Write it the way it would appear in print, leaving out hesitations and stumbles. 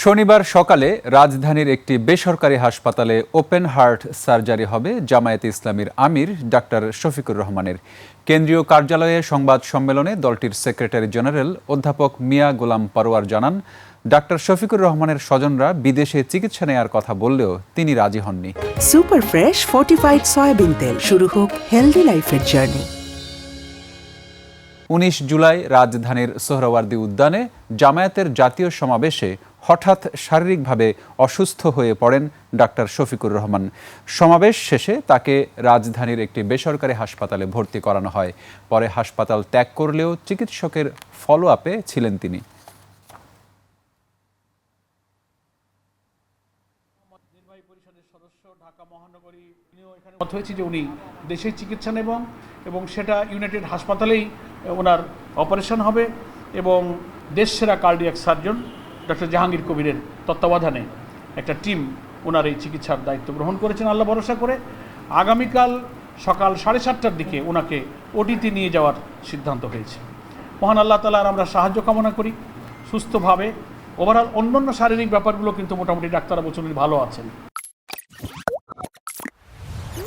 শনিবার সকালে রাজধানীর একটি বেসরকারি হাসপাতালে ওপেন হার্ট সার্জারি হবে জামায়াতে ইসলামীর আমির ডাক্তার শফিকুর রহমানের। কেন্দ্রীয় কার্যালয়ে সংবাদ সম্মেলনে দলটির সেক্রেটারি জেনারেল অধ্যাপক মিয়া গোলাম পারোয়ার জানান, ডাক্তার শফিকুর রহমানের স্বজনরা বিদেশে চিকিৎসা নেওয়ার কথা বললেও তিনি রাজি হননি। সুপার ফ্রেশ ফর্টিফাইড সয়াবিন তেল, শুরু হোক হেলদি লাইফের জার্নি। 19 জুলাই রাজধানীর সোহরাওয়ার্দী উদ্যানে জামায়াতের জাতীয় সমাবেশে হঠাৎ শারীরিকভাবে অসুস্থ হয়ে পড়েন ডাক্তার শফিকুর রহমান। সমাবেশ শেষে তাকে রাজধানীর একটি বেসরকারি হাসপাতালে ভর্তি করানো হয়। পরে হাসপাতাল ত্যাগ করলেও চিকিৎসকের ফলো আপে ছিলেন তিনি। নির্বাহী পরিষদের সদস্য, ঢাকা মহানগরী মত হয়েছে যে উনি দেশে চিকিৎসা নেবেন এবং সেটা ইউনাইটেড হাসপাতালেই ওনার অপারেশন হবে এবং দেশসেরা কার্ডিয়াক সার্জন ডক্টর জাহাঙ্গীর কবিরের তত্ত্বাবধানে একটা টিম ওনার এই চিকিৎসার দায়িত্ব গ্রহণ করেছেন আল্লাহ ভরসা করে। আগামীকাল সকাল 7:30টার দিকে ওনাকে ওটিতে নিয়ে যাওয়ার সিদ্ধান্ত হয়েছে। মহান আল্লাহ তাআলার আমরা সাহায্য কামনা করি সুস্থভাবে। ওভারঅল অন্যান্য শারীরিক ব্যাপারগুলো কিন্তু মোটামুটি ডাক্তাররা বলছেন ভালো আছেন।